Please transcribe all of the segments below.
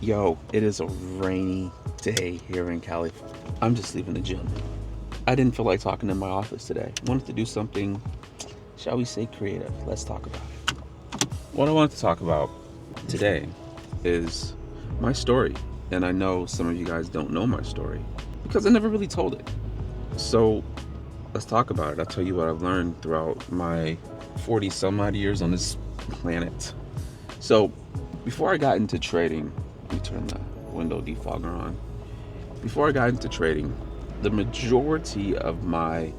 Yo, it is a rainy day here in Cali. I'm just leaving the gym. I didn't feel like talking in my office today. I wanted to do something, shall we say, creative. Let's talk about it. What I wanted to talk about today is my story. And I know some of you guys don't know my story because I never really told it. So let's talk about it. I'll tell you what I've learned throughout my 40 some odd years on this planet. So before I got into trading, let me turn the window defogger on. Before I got into trading, the majority of my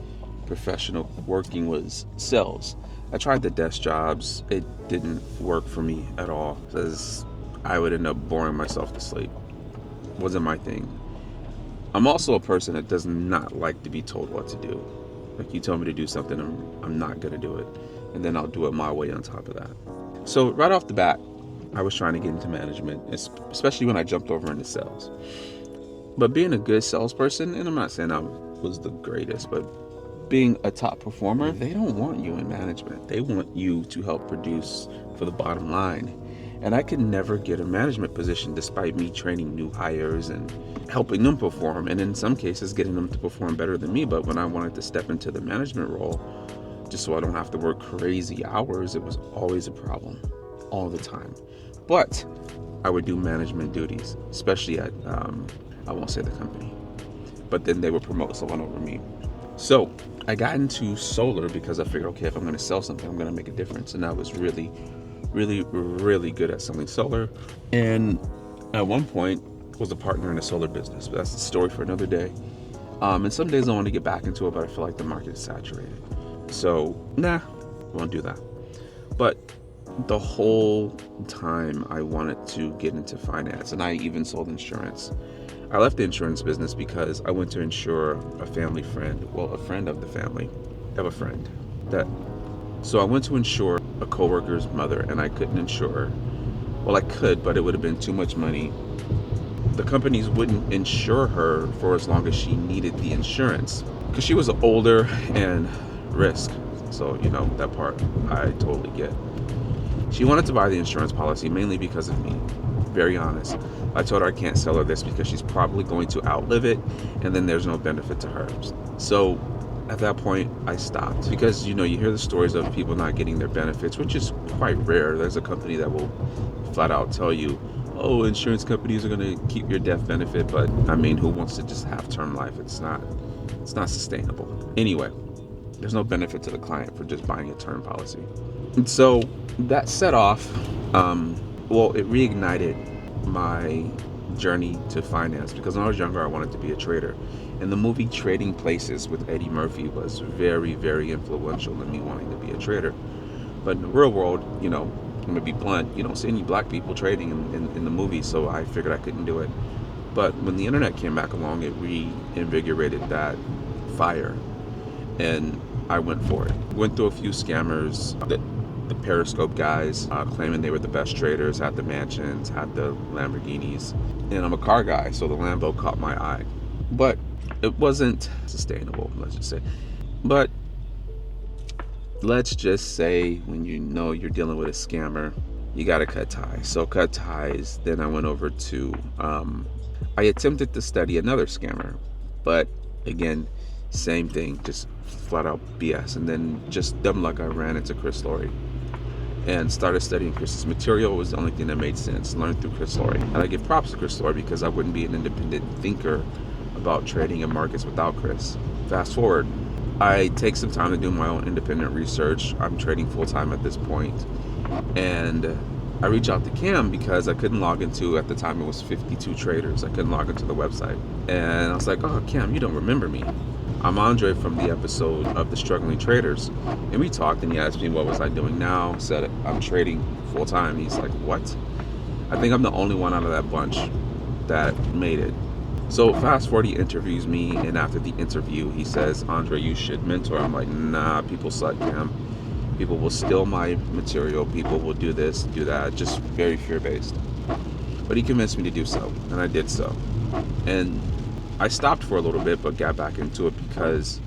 professional working was sales. I tried the desk jobs. It didn't work for me at all because I would end up boring myself to sleep. Wasn't my thing. I'm also a person that does not like to be told what to do. Like, you tell me to do something, I'm not going to do it. And then I'll do it my way on top of that. So right off the bat, I was trying to get into management, especially when I jumped over into sales. But being a good salesperson, and I'm not saying I was the greatest, but being a top performer, they don't want you in management. They want you to help produce for the bottom line. And I could never get a management position despite me training new hires and helping them perform, and in some cases getting them to perform better than me. But when I wanted to step into the management role, just so I don't have to work crazy hours, it was always a problem, all the time. But I would do management duties, especially at, I won't say the company, but then they would promote someone over me. So I got into solar because I figured, okay, if I'm going to sell something, I'm going to make a difference. And I was really good at selling solar. And at one point was a partner in a solar business, but that's the story for another day. And some days I want to get back into it, but I feel like the market is saturated. So, won't do that. But the whole time I wanted to get into finance, and I even sold insurance. I left the insurance business because I went to insure a family friend, well, a friend of the family, of a friend. So I went to insure a coworker's mother, and I couldn't insure her. Well, I could, but it would have been too much money. The companies wouldn't insure her for as long as she needed the insurance because she was older and risk. So, that part I totally get. She wanted to buy the insurance policy mainly because of me. Very honest. I told her I can't sell her this because she's probably going to outlive it, and then there's no benefit to her. So at that point, I stopped because, you hear the stories of people not getting their benefits, which is quite rare. There's a company that will flat out tell you, oh, insurance companies are going to keep your death benefit. But I mean, who wants to just have term life? It's not sustainable. Anyway, there's no benefit to the client for just buying a term policy. And so that set off, it reignited my journey to finance because when I was younger, I wanted to be a trader. And the movie Trading Places with Eddie Murphy was very, very influential in me wanting to be a trader. But in the real world, I'm going to be blunt, you don't see any black people trading in the movie, so I figured I couldn't do it. But when the internet came back along, it reinvigorated that fire, and I went for it. Went through a few scammers, the Periscope guys claiming they were the best traders, had the mansions, had the Lamborghinis. And I'm a car guy, so the Lambo caught my eye. But it wasn't sustainable, let's just say. But let's just say when you're dealing with a scammer, you got to cut ties. So cut ties. Then I went over to, I attempted to study another scammer. But again, same thing, just flat out BS. And then just dumb luck, I ran into Chris Laurie and started studying Chris's material. Was the only thing that made sense. Learned through Chris Laurie. And I give props to Chris Laurie because I wouldn't be an independent thinker about trading and markets without Chris. Fast forward, I take some time to do my own independent research. I'm trading full-time at this point. And I reach out to Cam because I couldn't log into, at the time it was 52 traders. I couldn't log into the website. And I was like, oh, Cam, you don't remember me. I'm Andre from the episode of The Struggling Traders. And we talked, and he asked me what was I doing now. Said I'm trading full time. He's like, what? I think I'm the only one out of that bunch that made it. So fast forward, he interviews me, and after the interview, he says, Andre, you should mentor. I'm like, nah, people suck, Cam. People will steal my material. People will do this, do that. Just very fear-based. But he convinced me to do so, and I did so. And I stopped for a little bit, but got back into it because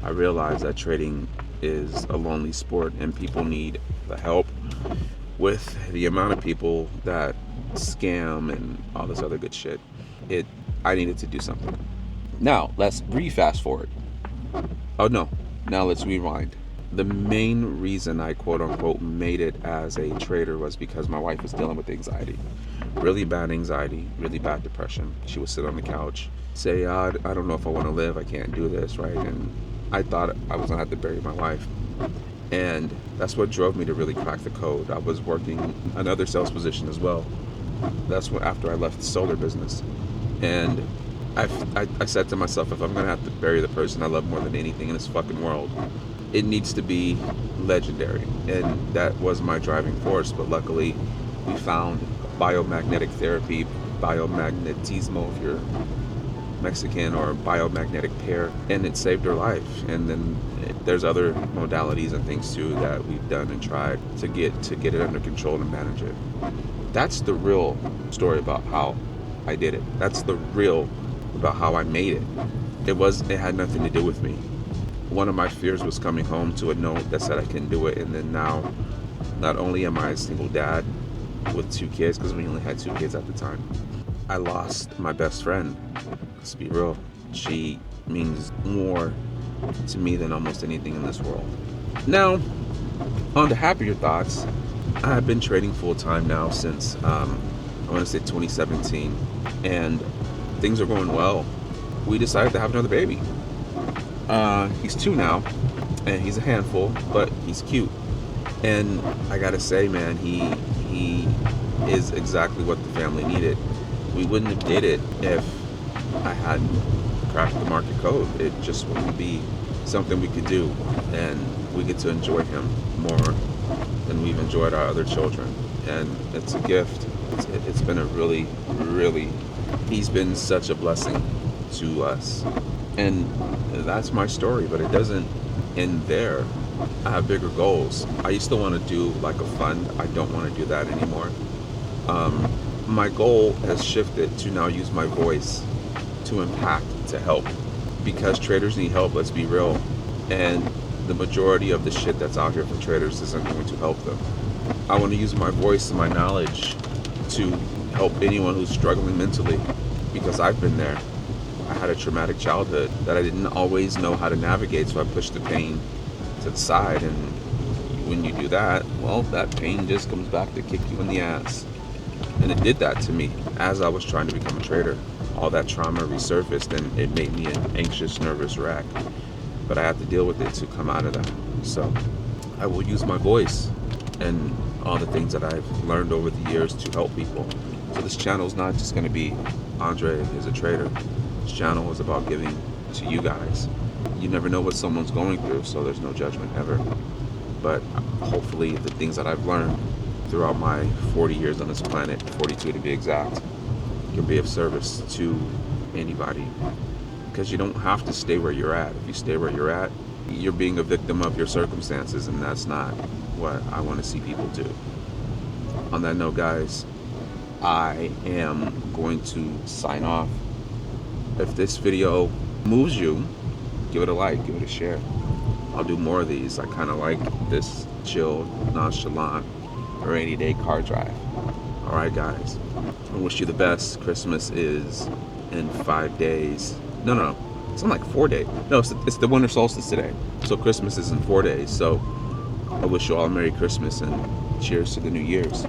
I realized that trading is a lonely sport and people need the help with the amount of people that scam and all this other good shit. It I needed to do something. Now let's fast forward. Oh no, now let's rewind. The main reason I quote unquote made it as a trader was because my wife was dealing with anxiety. Really bad anxiety, really bad depression. She would sit on the couch, say, I don't know if I want to live, I can't do this, right? And I thought I was going to have to bury my wife. And that's what drove me to really crack the code. I was working another sales position as well. That's when, after I left the solar business. And I said to myself, if I'm going to have to bury the person I love more than anything in this fucking world, it needs to be legendary. And that was my driving force. But luckily, we found biomagnetic therapy, biomagnetismo if you're Mexican, or biomagnetic pair, and it saved her life. And then there's other modalities and things too that we've done and tried to get it under control and manage it. That's the real story about how I did it. That's the real about how I made it. It had nothing to do with me. One of my fears was coming home to a note that said I couldn't do it, and then now not only am I a single dad with 2 kids, because we only had 2 kids at the time, I lost my best friend. Let's be real. She means more to me than almost anything in this world. Now, on to happier thoughts. I have been trading full time now since I want to say 2017, and things are going well. We decided to have another baby. He's 2 now, and he's a handful, but he's cute. And I gotta say, man, he is exactly what the family needed. We wouldn't have did it if I hadn't cracked the market code. It just wouldn't be something we could do, and we get to enjoy him more than we've enjoyed our other children. And it's a gift. It's been a really, he's been such a blessing to us. And that's my story, but it doesn't end there. I have bigger goals. I used to want to do like a fund. I don't want to do that anymore. My goal has shifted to now use my voice to impact, to help. Because traders need help, let's be real. And the majority of the shit that's out here for traders isn't going to help them. I want to use my voice and my knowledge to help anyone who's struggling mentally, because I've been there. I had a traumatic childhood that I didn't always know how to navigate, so I pushed the pain to the side, and when you do that, well, that pain just comes back to kick you in the ass. And it did that to me as I was trying to become a trader. All that trauma resurfaced, and it made me an anxious, nervous wreck. But I had to deal with it to come out of that. So I will use my voice and all the things that I've learned over the years to help people. So this channel is not just going to be Andre is a trader. This channel is about giving to you guys. You never know what someone's going through, so there's no judgment ever. But hopefully the things that I've learned throughout my 40 years on this planet, 42 to be exact, can be of service to anybody. Because you don't have to stay where you're at. If you stay where you're at, you're being a victim of your circumstances, and that's not what I want to see people do. On that note, guys, I am going to sign off. If this video moves you, give it a like, give it a share. I'll do more of these. I kind of like this chill, nonchalant, rainy day car drive. All right, guys. I wish you the best. Christmas is in 5 days. No. It's in like 4 days. No, it's the winter solstice today. So Christmas is in 4 days. So I wish you all a Merry Christmas and cheers to the New Year's.